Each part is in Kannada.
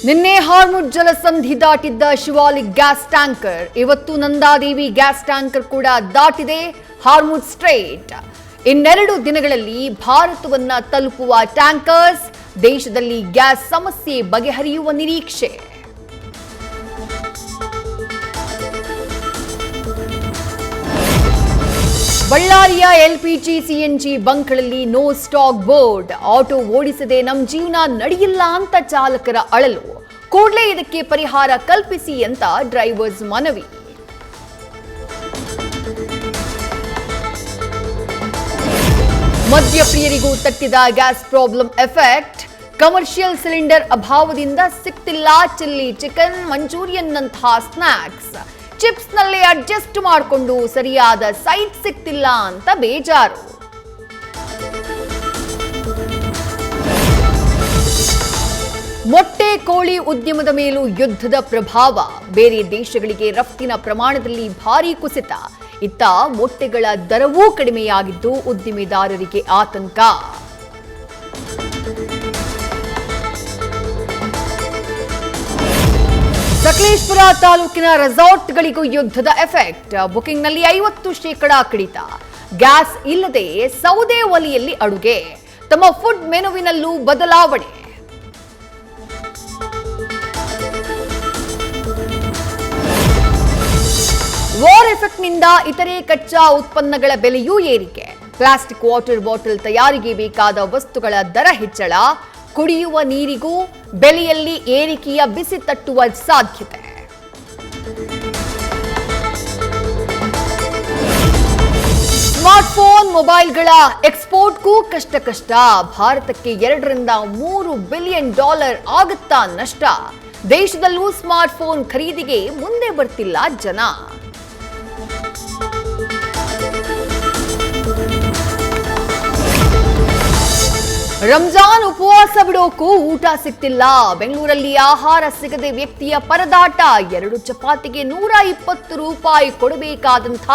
ನಿನ್ನೆ ಹಾರ್ಮುಜ್ ಜಲಸಂಧಿ ದಾಟಿದ್ದ ಶಿವಾಲಿಕ್ ಗ್ಯಾಸ್ ಟ್ಯಾಂಕರ್ ಇವತ್ತು ನಂದಾದೇವಿ ಗ್ಯಾಸ್ ಟ್ಯಾಂಕರ್ ಕೂಡ ದಾಟಿದೆ ಹಾರ್ಮುಜ್ ಸ್ಟ್ರೇಟ್. ಇನ್ನೆರಡು ದಿನಗಳಲ್ಲಿ ಭಾರತವನ್ನ ತಲುಪುವ ಟ್ಯಾಂಕರ್ಸ್, ದೇಶದಲ್ಲಿ ಗ್ಯಾಸ್ ಸಮಸ್ಯೆ ಬಗೆಹರಿಯುವ ನಿರೀಕ್ಷೆ. ಬಳ್ಳಾರಿಯ ಎಲ್ಪಿಜಿ ಸಿಎನ್ಜಿ ಬಂಕ್ಗಳಲ್ಲಿ ನೋ ಸ್ಟಾಕ್ ಬೋರ್ಡ್. ಆಟೋ ಓಡಿಸದೆ ನಮ್ಮ ಜೀವನ ನಡೆಯಿಲ್ಲ ಅಂತ ಚಾಲಕರ ಅಳಲು. ಕೂಡಲೇ ಇದಕ್ಕೆ ಪರಿಹಾರ ಕಲ್ಪಿಸಿ ಅಂತ ಡ್ರೈವರ್ಸ್ ಮನವಿ. ಮದ್ಯಪ್ರಿಯರಿಗೂ ತಟ್ಟಿದ gas problem effect. Commercial cylinder ಅಭಾವದಿಂದ ಸಿಗ್ತಿಲ್ಲ ಚಿಲ್ಲಿ ಚಿಕನ್, ಮಂಚೂರಿಯನ್ ನಂತಹ ಸ್ನಾಕ್ಸ್. ಚಿಪ್ಸ್ ನಲ್ಲೇ ಅಡ್ಜಸ್ಟ್ ಮಾಡಿಕೊಂಡು ಸರಿಯಾದ ಸೈಟ್ ಸಿಗ್ತಿಲ್ಲ ಅಂತ ಬೇಜಾರು. ಮೊಟ್ಟೆ ಕೋಳಿ ಉದ್ಯಮದ ಮೇಲೂ ಯುದ್ಧದ ಪ್ರಭಾವ. ಬೇರೆ ದೇಶಗಳಿಗೆ ರಫ್ತಿನ ಪ್ರಮಾಣದಲ್ಲಿ ಭಾರೀ ಕುಸಿತ. ಇತ್ತ ಮೊಟ್ಟೆಗಳ ದರವೂ ಕಡಿಮೆಯಾಗಿದ್ದು ಉದ್ದಿಮೆದಾರರಿಗೆ ಆತಂಕ. ಸಕಲೇಶಪುರ ತಾಲೂಕಿನ ರೆಸಾರ್ಟ್ಗಳಿಗೂ ಯುದ್ಧದ ಎಫೆಕ್ಟ್. ಬುಕಿಂಗ್ನಲ್ಲಿ 50% ಕಡಿತ. ಗ್ಯಾಸ್ ಇಲ್ಲದೆ ಸೌದೆ ಒಲೆಯಲ್ಲಿ ಅಡುಗೆ. ತಮ್ಮ ಫುಡ್ ಮೆನುವಿನಲ್ಲೂ ಬದಲಾವಣೆ. ವಾರ್ ಎಫೆಕ್ಟ್ನಿಂದ ಇತರೆ ಕಚ್ಚಾ ಉತ್ಪನ್ನಗಳ ಬೆಲೆಯೂ ಏರಿಕೆ. ಪ್ಲಾಸ್ಟಿಕ್ ವಾಟರ್ ಬಾಟಲ್ ತಯಾರಿಗೆ ಬೇಕಾದ ವಸ್ತುಗಳ ದರ ಹೆಚ್ಚಳ. ಕುಡಿಯುವ ನೀರಿಗೂ ಬೆಲೆಯಲ್ಲಿ ಏರಿಕೆಯ ಬಿಸಿ ತಟ್ಟುವ ಸಾಧ್ಯತೆ. ಸ್ಮಾರ್ಟ್ಫೋನ್ ಮೊಬೈಲ್ಗಳ ಎಕ್ಸ್ಪೋರ್ಟ್ಗೂ ಕಷ್ಟ. ಭಾರತಕ್ಕೆ $2 ರಿಂದ $3 ಬಿಲಿಯನ್ ಆಗುತ್ತಾ ನಷ್ಟ. ದೇಶದಲ್ಲೂ ಸ್ಮಾರ್ಟ್ಫೋನ್ ಖರೀದಿಗೆ ಮುಂದೆ ಬರ್ತಿಲ್ಲ ಜನ. ರಂಜಾನ್ ಉಪವಾಸ ಬಿಡೋಕು ಊಟ ಸಿಗ್ತಿಲ್ಲ. ಬೆಂಗಳೂರಲ್ಲಿ ಆಹಾರ ಸಿಗದೆ ವ್ಯಕ್ತಿಯ ಪರದಾಟ. 2 ಚಪಾತಿಗೆ $120 ಕೊಡಬೇಕಾದಂಥ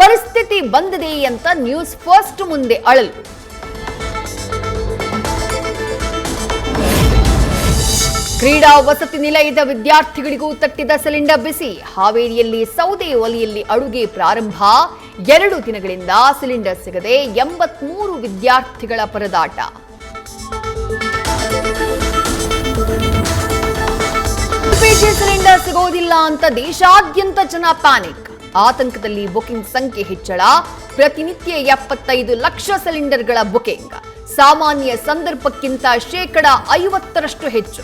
ಪರಿಸ್ಥಿತಿ ಬಂದಿದೆ ಅಂತ ನ್ಯೂಸ್ ಫಸ್ಟ್ ಮುಂದೆ ಅಳಲು. ಕ್ರೀಡಾ ವಸತಿ ನಿಲಯದ ವಿದ್ಯಾರ್ಥಿಗಳಿಗೂ ತಟ್ಟಿದ ಸಿಲಿಂಡರ್ ಬಿಸಿ. ಹಾವೇರಿಯಲ್ಲಿ ಸೌದೆ ಒಲೆಯಲ್ಲಿ ಅಡುಗೆ ಪ್ರಾರಂಭ. 2 ದಿನಗಳಿಂದ ಸಿಲಿಂಡರ್ ಸಿಗದೆ 83 ವಿದ್ಯಾರ್ಥಿಗಳ ಪರದಾಟ. ಎಲ್ಪಿಜಿ ಸಿಲಿಂಡರ್ ಸಿಗೋದಿಲ್ಲ ಅಂತ ದೇಶಾದ್ಯಂತ ಜನ ಪ್ಯಾನಿಕ್. ಆತಂಕದಲ್ಲಿ ಬುಕಿಂಗ್ ಸಂಖ್ಯೆ ಹೆಚ್ಚಳ. ಪ್ರತಿನಿತ್ಯ 75 ಲಕ್ಷ ಸಿಲಿಂಡರ್ಗಳ ಬುಕಿಂಗ್. ಸಾಮಾನ್ಯ ಸಂದರ್ಭಕ್ಕಿಂತ 50% ಹೆಚ್ಚು.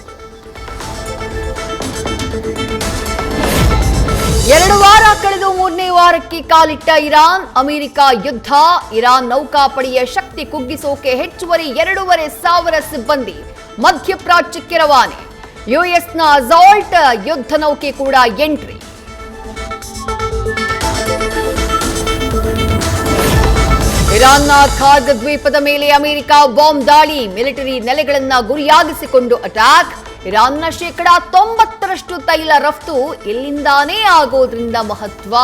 2 ವಾರ ಕಳೆದು 3ನೇ ವಾರಕ್ಕೆ ಕಾಲಿಟ್ಟ ಇರಾನ್ ಅಮೆರಿಕ ಯುದ್ಧ. ಇರಾನ್ ನೌಕಾಪಡೆಯ ಶಕ್ತಿ ಕುಗ್ಗಿಸೋಕೆ ಹೆಚ್ಚುವರಿ 2,500 ಸಿಬ್ಬಂದಿ ಮಧ್ಯಪ್ರಾಚ್ಯಕ್ಕೆ ರವಾನೆ. ಯುಎಸ್ನ ಅಸಾಲ್ಟ್ ಯುದ್ಧ ನೌಕೆ ಕೂಡ ಎಂಟ್ರಿ. ಇರಾನ್ನ ಖಾರ್ಗ್ ದ್ವೀಪದ ಮೇಲೆ ಅಮೆರಿಕ ಬಾಂಬ್ ದಾಳಿ. ಮಿಲಿಟರಿ ನೆಲೆಗಳನ್ನ ಗುರಿಯಾಗಿಸಿಕೊಂಡು ಅಟ್ಯಾಕ್. ಇರಾನ್ನ 90% ತೈಲ ರಫ್ತು ಇಲ್ಲಿಂದಾನೇ ಆಗೋದ್ರಿಂದ ಮಹತ್ವ.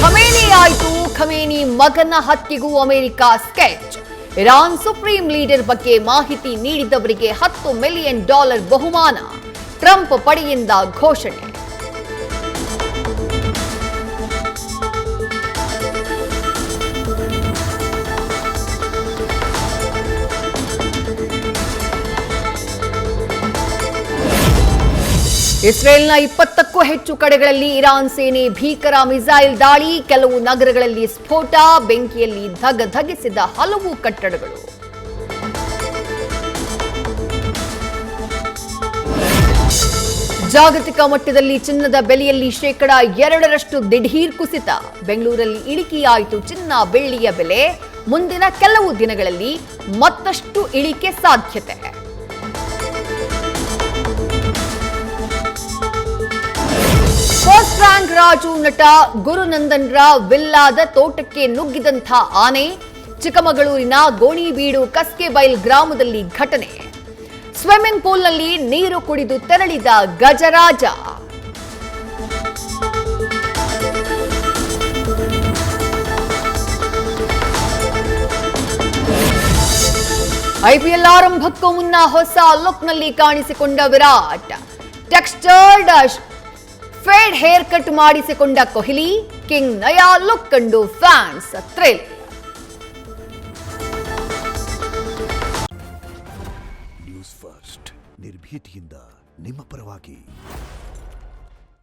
ಖಮೇನಿ ಆಯ್ತು. ಖಮೇನಿ ಮಗನ ಹತ್ಯೆಗೂ America sketch. Iran supreme leader ಬಗ್ಗೆ ಮಾಹಿತಿ ನೀಡಿದವರಿಗೆ $10 ಮಿಲಿಯನ್ ಬಹುಮಾನ. ಟ್ರಂಪ್ ಪಡೆಯಿಂದ ಘೋಷಣೆ. ಇಸ್ರೇಲ್ನ 20ಕ್ಕೂ ಹೆಚ್ಚು ಕಡೆಗಳಲ್ಲಿ ಇರಾನ್ ಸೇನೆ ಭೀಕರ ಮಿಸೈಲ್ ದಾಳಿ. ಕೆಲವು ನಗರಗಳಲ್ಲಿ ಸ್ಫೋಟ. ಬೆಂಕಿಯಲ್ಲಿ ಧಗಧಗಿಸಿದ ಹಲವು ಕಟ್ಟಡಗಳು. ಜಾಗತಿಕ ಮಟ್ಟದಲ್ಲಿ ಚಿನ್ನದ ಬೆಲೆಯಲ್ಲಿ 2% ದಿಢೀರ್ ಕುಸಿತ. ಬೆಂಗಳೂರಲ್ಲಿ ಇಳಿಕೆಯಾಯಿತು ಚಿನ್ನ ಬೆಳ್ಳಿಯ ಬೆಲೆ. ಮುಂದಿನ ಕೆಲವು ದಿನಗಳಲ್ಲಿ ಮತ್ತಷ್ಟು ಇಳಿಕೆ ಸಾಧ್ಯತೆ. ಫಸ್ಟ್ ರ್ಯಾಂಕ್ ರಾಜು ನಟ ಗುರುನಂದನ್ರ ವಿಲ್ಲಾದ ತೋಟಕ್ಕೆ ನುಗ್ಗಿದಂಥ ಆನೆ. ಚಿಕ್ಕಮಗಳೂರಿನ ಗೋಣಿಬೀಡು ಕಸ್ಕೆಬೈಲ್ ಗ್ರಾಮದಲ್ಲಿ ಘಟನೆ. ಸ್ವಿಮ್ಮಿಂಗ್ ಪೂಲ್ನಲ್ಲಿ ನೀರು ಕುಡಿದು ತೆರಳಿದ ಗಜರಾಜ. ಐಪಿಎಲ್ ಆರಂಭಕ್ಕೂ ಮುನ್ನ ಹೊಸ ಲುಕ್ನಲ್ಲಿ ಕಾಣಿಸಿಕೊಂಡ Virat. Textured fade hair cut ಮಾಡಿಸಿಕೊಂಡ ಕೊಹ್ಲಿ. ಕಿಂಗ್ ನಯಾ ಲುಕ್ ಕಂಡು ಫ್ಯಾನ್ಸ್ ಥ್ರಿಲ್. ನ್ಯೂಸ್ ಫಸ್ಟ್ ನಿರ್ಭೀತಿಯಿಂದ ನಿಮ್ಮ ಪರವಾಗಿ.